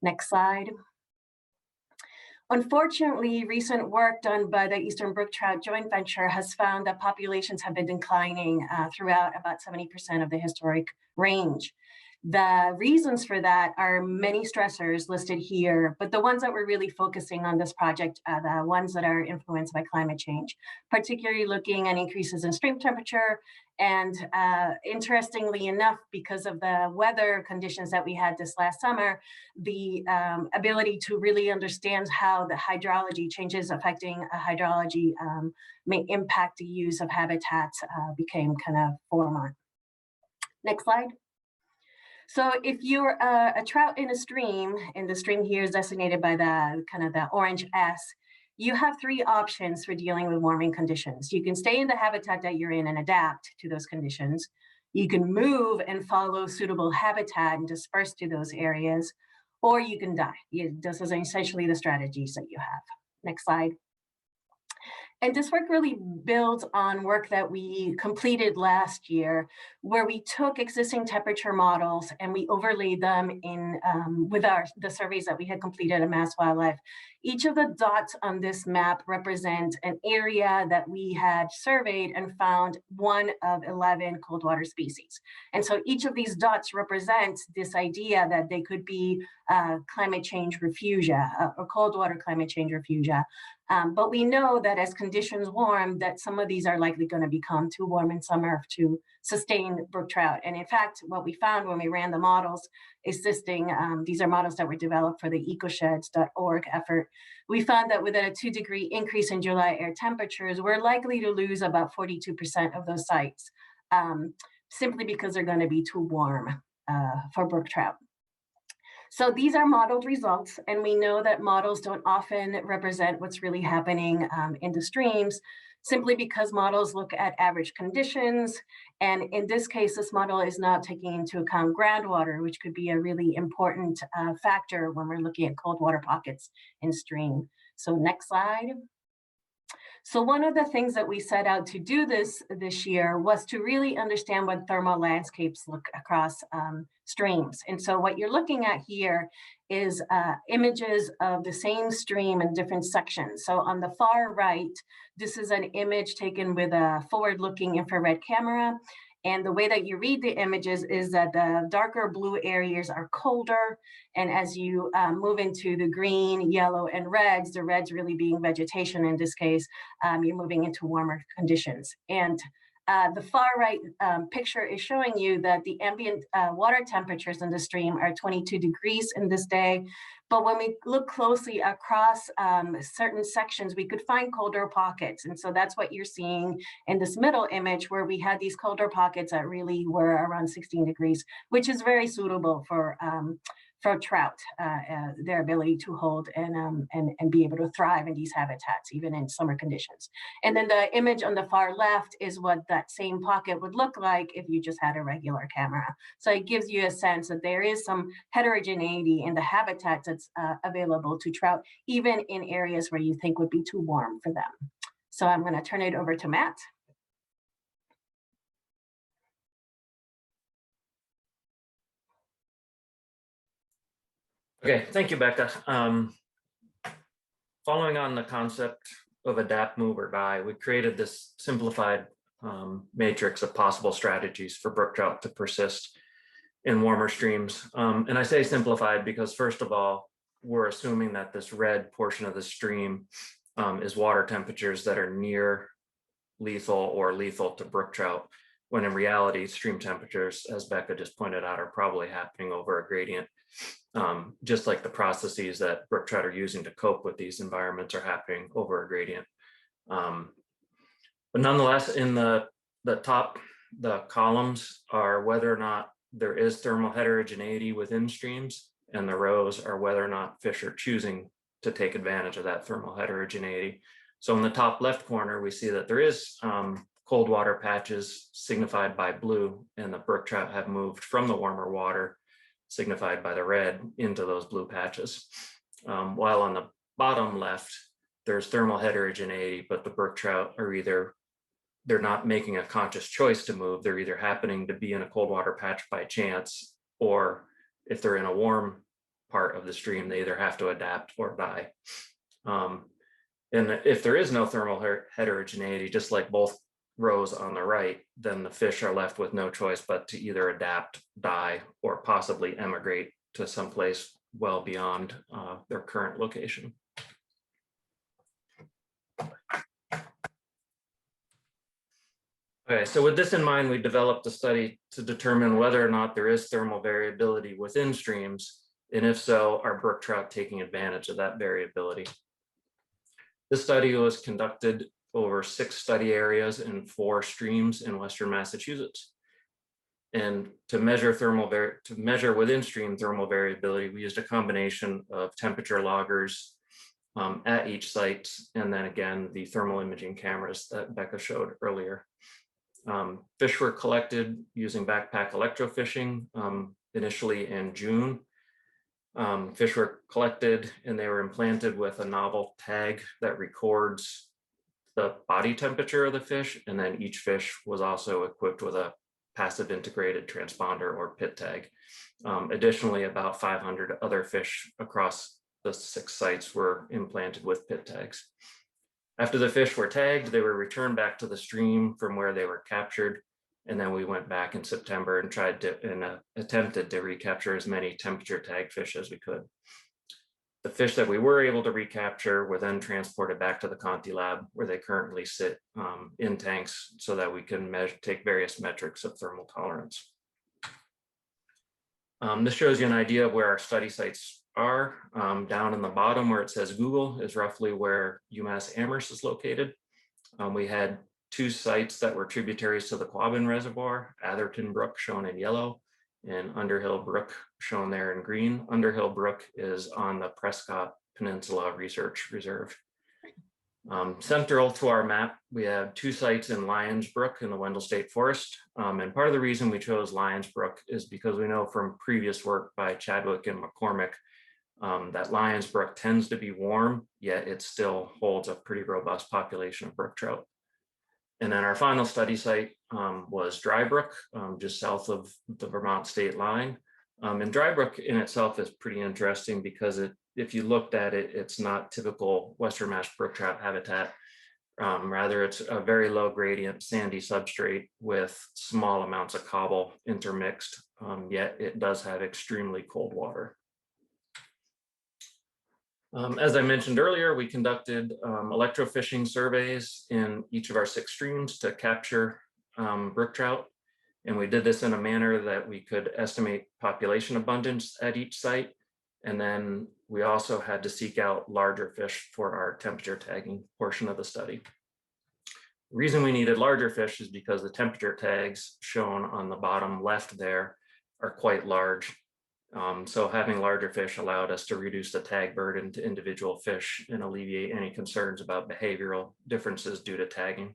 Next slide. Unfortunately, recent work done by the Eastern Brook Trout Joint Venture has found that populations have been declining throughout about 70% of the historic range. The reasons for that are many stressors listed here, but the ones that we're really focusing on this project are the ones that are influenced by climate change, particularly looking at increases in stream temperature. And interestingly enough, because of the weather conditions that we had this last summer, the ability to really understand how the hydrology changes affecting hydrology may impact the use of habitats became kind of forefront. Next slide. So if you're a trout in a stream, and the stream here is designated by the kind of the orange S, you have three options for dealing with warming conditions. You can stay in the habitat that you're in and adapt to those conditions. You can move and follow suitable habitat and disperse to those areas, or you can die. This is essentially the strategies that you have. Next slide. And this work really builds on work that we completed last year, where we took existing temperature models and we overlaid them in with the surveys that we had completed at Mass Wildlife. Each of the dots on this map represent an area that we had surveyed and found one of 11 cold water species. And so each of these dots represents this idea that they could be climate change refugia or cold water climate change refugia. But we know that as conditions warm, that some of these are likely going to become too warm in summer to sustain brook trout. And in fact, what we found when we ran the models, assisting, these are models that were developed for the ecosheds.org effort, we found that with a 2-degree increase in July air temperatures, we're likely to lose about 42% of those sites, simply because they're going to be too warm for brook trout. So these are modeled results, and we know that models don't often represent what's really happening in the streams, simply because models look at average conditions. And in this case, this model is not taking into account groundwater, which could be a really important factor when we're looking at cold water pockets in stream. So next slide. So one of the things that we set out to do this year was to really understand what thermal landscapes look across streams. And so what you're looking at here is images of the same stream in different sections. So on the far right, this is an image taken with a forward-looking infrared camera. And the way that you read the images is that the darker blue areas are colder. And as you move into the green, yellow, and reds, the reds really being vegetation in this case, you're moving into warmer conditions. And the far right picture is showing you that the ambient water temperatures in the stream are 22 degrees in this day. But when we look closely across certain sections, we could find colder pockets. And so that's what you're seeing in this middle image, where we had these colder pockets that really were around 16 degrees, which is very suitable for trout, their ability to hold and be able to thrive in these habitats, even in summer conditions. And then the image on the far left is what that same pocket would look like if you just had a regular camera. So it gives you a sense that there is some heterogeneity in the habitat that's available to trout, even in areas where you think would be too warm for them. So I'm going to turn it over to Matt. Okay, thank you, Becca. Following on the concept of adapt, move, or die, we created this simplified matrix of possible strategies for brook trout to persist in warmer streams. And I say simplified because, first of all, we're assuming that this red portion of the stream is water temperatures that are near lethal or lethal to brook trout, when in reality, stream temperatures, as Becca just pointed out, are probably happening over a gradient. Just like the processes that brook trout are using to cope with these environments are happening over a gradient. But nonetheless, in the top the columns are whether or not there is thermal heterogeneity within streams, and the rows are whether or not fish are choosing to take advantage of that thermal heterogeneity. So in the top left corner, we see that there is cold water patches signified by blue, and the brook trout have moved from the warmer water, signified by the red, into those blue patches. While on the bottom left, there's thermal heterogeneity, but the brook trout are either, they're not making a conscious choice to move, they're either happening to be in a cold water patch by chance, or if they're in a warm part of the stream, they either have to adapt or die. And if there is no thermal heterogeneity, just like both rows on the right, then the fish are left with no choice but to either adapt, die, or possibly emigrate to someplace well beyond their current location. Okay, so with this in mind, we developed a study to determine whether or not there is thermal variability within streams, and if so, are brook trout taking advantage of that variability? This study was conducted over 6 study areas in 4 streams in Western Massachusetts. And to measure within stream thermal variability, we used a combination of temperature loggers at each site, and then again, the thermal imaging cameras that Becca showed earlier. Fish were collected using backpack electrofishing initially in June. Fish were collected and they were implanted with a novel tag that records the body temperature of the fish, and then each fish was also equipped with a passive integrated transponder or pit tag. Additionally, about 500 other fish across the 6 sites were implanted with pit tags. After the fish were tagged, they were returned back to the stream from where they were captured. And then we went back in September and attempted to recapture as many temperature tagged fish as we could. The fish that we were able to recapture were then transported back to the Conti lab, where they currently sit in tanks so that we can take various metrics of thermal tolerance. This shows you an idea of where our study sites are. Down in the bottom where it says Google is roughly where UMass Amherst is located. We had 2 sites that were tributaries to the Quabbin Reservoir, Atherton Brook shown in yellow, and Underhill Brook shown there in green. Underhill Brook is on the Prescott Peninsula Research Reserve. Central to our map, we have 2 sites in Lyons Brook in the Wendell State Forest. And part of the reason we chose Lyons Brook is because we know from previous work by Chadwick and McCormick that Lyons Brook tends to be warm, yet it still holds a pretty robust population of brook trout. And then our final study site was Dry Brook, just south of the Vermont state line. And Dry Brook in itself is pretty interesting because if you looked at it, it's not typical Western Mass brook trout habitat. Rather, it's a very low gradient sandy substrate with small amounts of cobble intermixed, yet it does have extremely cold water. As I mentioned earlier, we conducted electrofishing surveys in each of our 6 streams to capture brook trout. And we did this in a manner that we could estimate population abundance at each site. And then we also had to seek out larger fish for our temperature tagging portion of the study. The reason we needed larger fish is because the temperature tags shown on the bottom left there are quite large. So having larger fish allowed us to reduce the tag burden to individual fish and alleviate any concerns about behavioral differences due to tagging.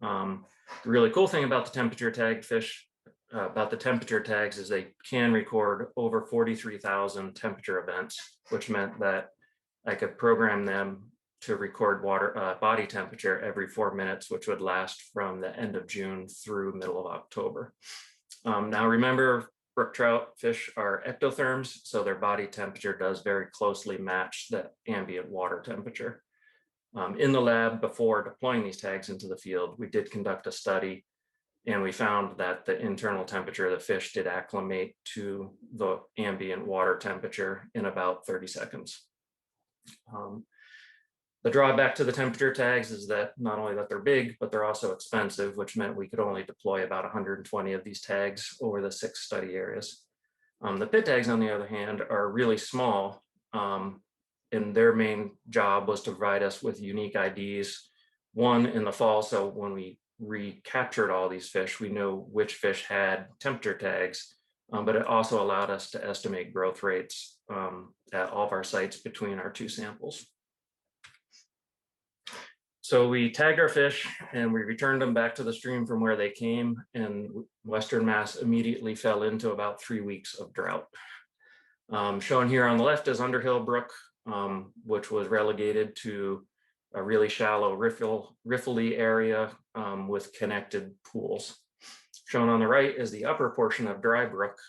The really cool thing about the temperature tagged fish, about the temperature tags, is they can record over 43,000 temperature events, which meant that I could program them to record body temperature every 4 minutes, which would last from the end of June through middle of October. Now remember, brook trout fish are ectotherms, so their body temperature does very closely match the ambient water temperature. In the lab, before deploying these tags into the field, we did conduct a study, and we found that the internal temperature of the fish did acclimate to the ambient water temperature in about 30 seconds. The drawback to the temperature tags is that not only that they're big, but they're also expensive, which meant we could only deploy about 120 of these tags over the 6 study areas. The pit tags, on the other hand, are really small, and their main job was to provide us with unique IDs, one in the fall, so when we recaptured all these fish, we know which fish had temperature tags, but it also allowed us to estimate growth rates at all of our sites between our two samples. So we tagged our fish and we returned them back to the stream from where they came, and Western Mass immediately fell into about 3 weeks of drought. Shown here on the left is Underhill Brook, which was relegated to a really shallow riffly area with connected pools. Shown on the right is the upper portion of Dry Brook,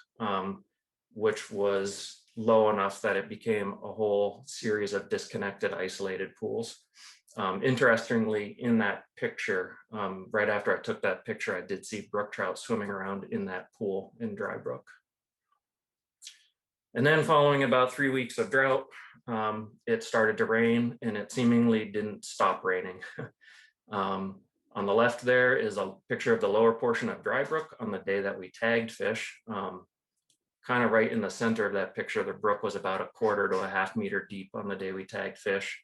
which was low enough that it became a whole series of disconnected, isolated pools. Interestingly, in that picture, right after I took that picture, I did see brook trout swimming around in that pool in Dry Brook. And then following about 3 weeks of drought, it started to rain, and it seemingly didn't stop raining. On the left there is a picture of the lower portion of Dry Brook on the day that we tagged fish. Kind of right in the center of that picture, the brook was about 1/4 to 1/2 meter deep on the day we tagged fish.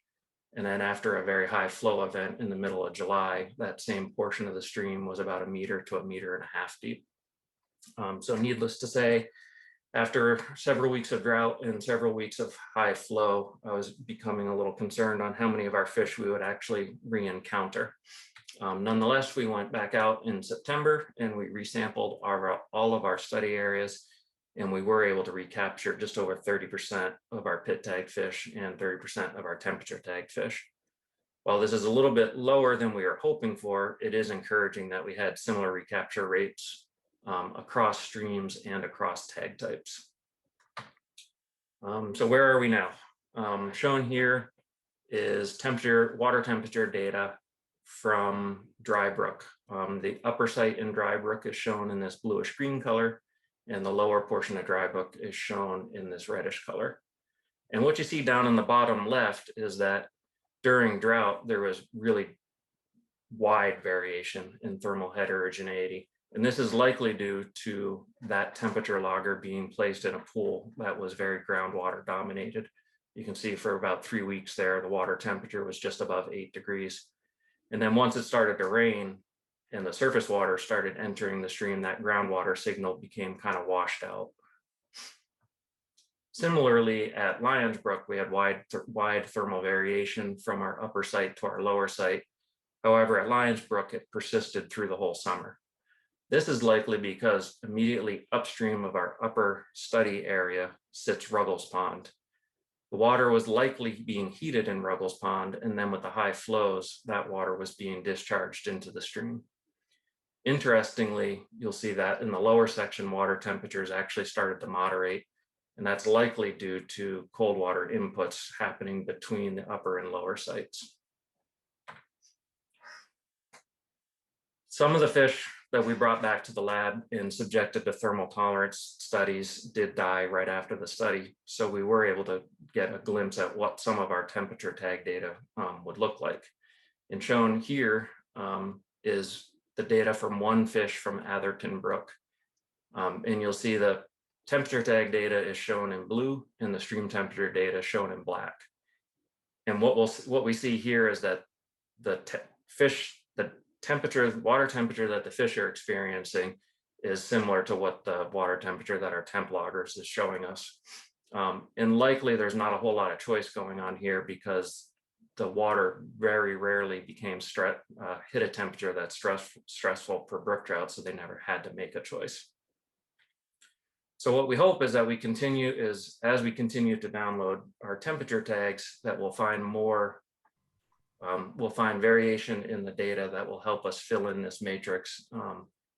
And then after a very high flow event in the middle of July, that same portion of the stream was about 1 meter to 1.5 meters deep. So needless to say, after several weeks of drought and several weeks of high flow, I was becoming a little concerned on how many of our fish we would actually re-encounter. Nonetheless, we went back out in September and we resampled all of our study areas, and we were able to recapture just over 30% of our pit tag fish and 30% of our temperature tag fish. While this is a little bit lower than we were hoping for, it is encouraging that we had similar recapture rates across streams and across tag types. So where are we now? Shown here is water temperature data from Dry Brook. The upper site in Dry Brook is shown in this bluish green color, and the lower portion of Dry Brook is shown in this reddish color. And what you see down in the bottom left is that during drought, there was really wide variation in thermal heterogeneity. And this is likely due to that temperature logger being placed in a pool that was very groundwater dominated. You can see for about 3 weeks there, the water temperature was just above 8 degrees. And then once it started to rain and the surface water started entering the stream, that groundwater signal became kind of washed out. Similarly, at Lyons Brook, we had wide thermal variation from our upper site to our lower site. However, at Lyons Brook, it persisted through the whole summer. This is likely because immediately upstream of our upper study area sits Ruggles Pond. The water was likely being heated in Ruggles Pond, and then with the high flows, that water was being discharged into the stream. Interestingly, you'll see that in the lower section, water temperatures actually started to moderate, and that's likely due to cold water inputs happening between the upper and lower sites. Some of the fish that we brought back to the lab and subjected to thermal tolerance studies did die right after the study. So we were able to get a glimpse at what some of our temperature tag data would look like. And shown here is the data from one fish from Atherton Brook. And you'll see the temperature tag data is shown in blue and the stream temperature data shown in black. And what we see here is that the water temperature that the fish are experiencing is similar to what the water temperature that our temp loggers is showing us. And likely there's not a whole lot of choice going on here because the water very rarely became hit a temperature that's stressful for brook trout, so they never had to make a choice. So what we hope is that as we continue to download our temperature tags, that we'll find variation in the data that will help us fill in this matrix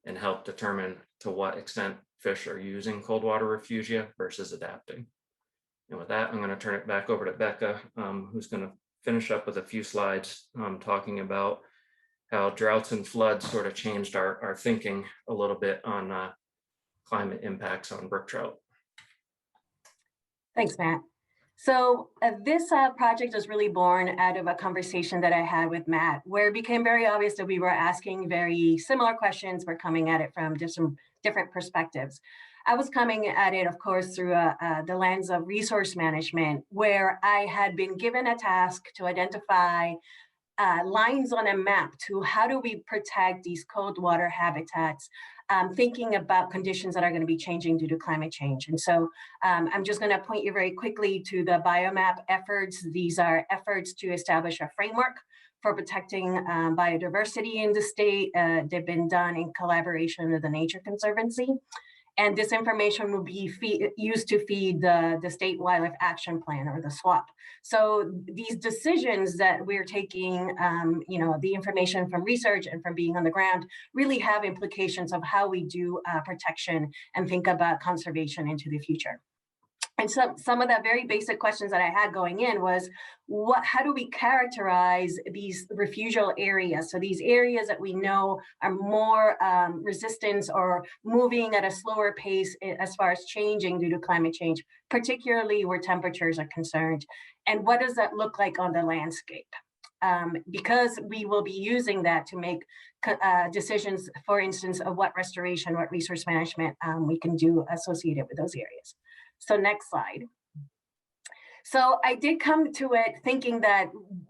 and help determine to what extent fish are using cold water refugia versus adapting. And with that, I'm going to turn it back over to Becca, who's going to finish up with a few slides talking about how droughts and floods sort of changed our thinking a little bit on climate impacts on brook trout. Thanks, Matt. So this project was really born out of a conversation that I had with Matt, where it became very obvious that we were asking very similar questions. We're coming at it from different perspectives. I was coming at it, of course, through the lens of resource management, where I had been given a task to identify lines on a map to how do we protect these cold water habitats, thinking about conditions that are going to be changing due to climate change. And so I'm just going to point you very quickly to the biomap efforts. These are efforts to establish a framework for protecting biodiversity in the state. They've been done in collaboration with the Nature Conservancy. And this information will be used to feed the State Wildlife Action Plan, or the SWAP. So these decisions that we're taking, the information from research and from being on the ground really have implications of how we do protection and think about conservation into the future. And some of the very basic questions that I had going in was, how do we characterize these refugial areas? So these areas that we know are more resistant or moving at a slower pace as far as changing due to climate change, particularly where temperatures are concerned. And what does that look like on the landscape? Because we will be using that to make decisions, for instance, of what restoration, what resource management we can do associated with those areas. So next slide. So I did come to it thinking that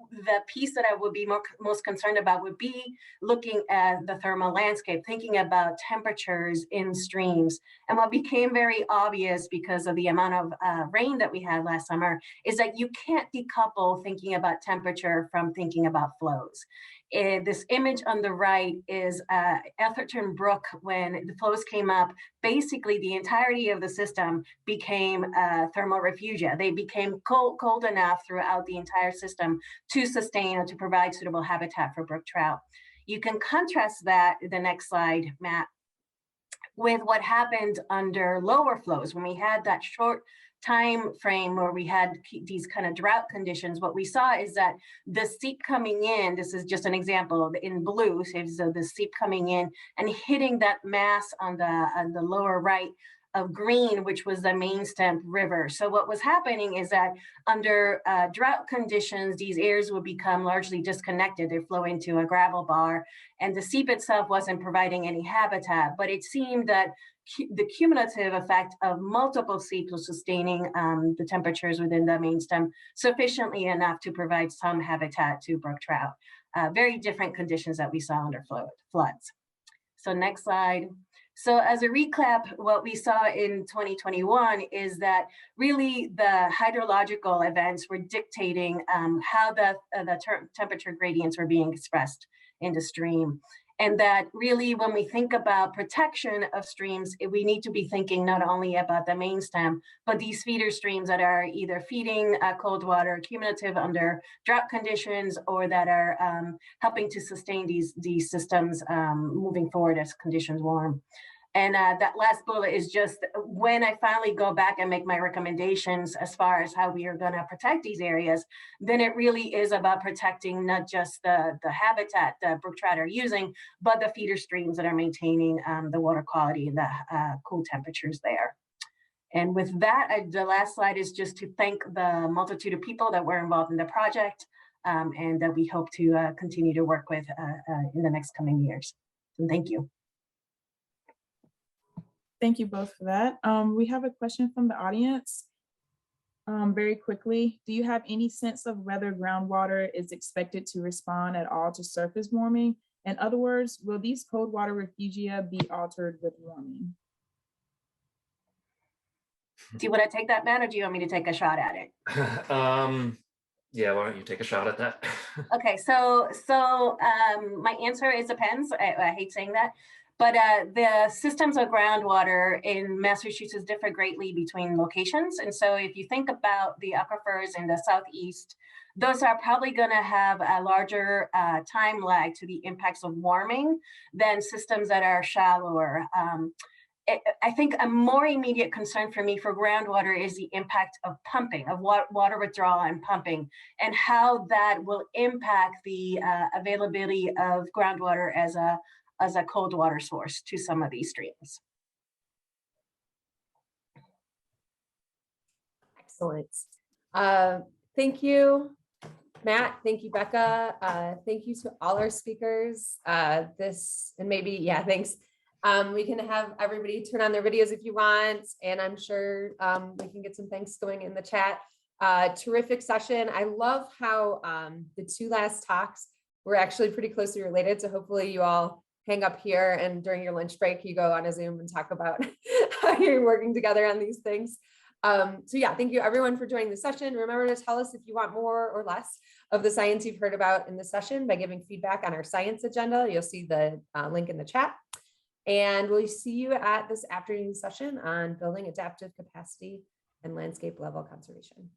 the piece that I would be most concerned about would be looking at the thermal landscape, thinking about temperatures in streams. And what became very obvious because of the amount of rain that we had last summer is that you can't decouple thinking about temperature from thinking about flows. This image on the right is Atherton Brook. When the flows came up, basically the entirety of the system became thermal refugia. They became cold enough throughout the entire system to sustain or to provide suitable habitat for brook trout. You can contrast that, the next slide, Matt, with what happened under lower flows. When we had that short time frame where we had these kind of drought conditions, what we saw is that the seep coming in, this is just an example in blue, so the seep coming in and hitting that mass on the lower right of green, which was the main stem river. So what was happening is that under drought conditions, these areas would become largely disconnected. They flow into a gravel bar, and the seep itself wasn't providing any habitat, but it seemed that the cumulative effect of multiple seeps was sustaining the temperatures within the main stem sufficiently enough to provide some habitat to brook trout. Very different conditions that we saw under floods. So next slide. So as a recap, what we saw in 2021 is that really the hydrological events were dictating how the temperature gradients were being expressed in the stream. And that really, when we think about protection of streams, we need to be thinking not only about the main stem, but these feeder streams that are either feeding cold water, cumulative under drought conditions, or that are helping to sustain these systems moving forward as conditions warm. And that last bullet is just when I finally go back and make my recommendations as far as how we are going to protect these areas, then it really is about protecting not just the habitat that brook trout are using, but the feeder streams that are maintaining the water quality and the cool temperatures there. And with that, the last slide is just to thank the multitude of people that were involved in the project and that we hope to continue to work with in the next coming years. So thank you. Thank you both for that. We have a question from the audience. Very quickly, do you have any sense of whether groundwater is expected to respond at all to surface warming? In other words, will these cold water refugia be altered with warming? Do you want to take that, Matt, or do you want me to take a shot at it? Yeah, why don't you take a shot at that? Okay, so my answer is depends. I hate saying that. But the systems of groundwater in Massachusetts differ greatly between locations. And so if you think about the aquifers in the Southeast, those are probably going to have a larger time lag to the impacts of warming than systems that are shallower. I think a more immediate concern for me for groundwater is the impact of pumping, of water withdrawal and pumping, and how that will impact the availability of groundwater as a cold water source to some of these streams. Excellent. Thank you, Matt. Thank you, Becca. Thank you to all our speakers. Thanks. We can have everybody turn on their videos if you want, and I'm sure we can get some thanks going in the chat. Terrific session. I love how the two last talks we're actually pretty closely related. So hopefully you all hang up here and during your lunch break, you go on a Zoom and talk about how you're working together on these things. So yeah, thank you everyone for joining the session. Remember to tell us if you want more or less of the science you've heard about in the session by giving feedback on our science agenda. You'll see the link in the chat. And we'll see you at this afternoon session on building adaptive capacity and landscape level conservation.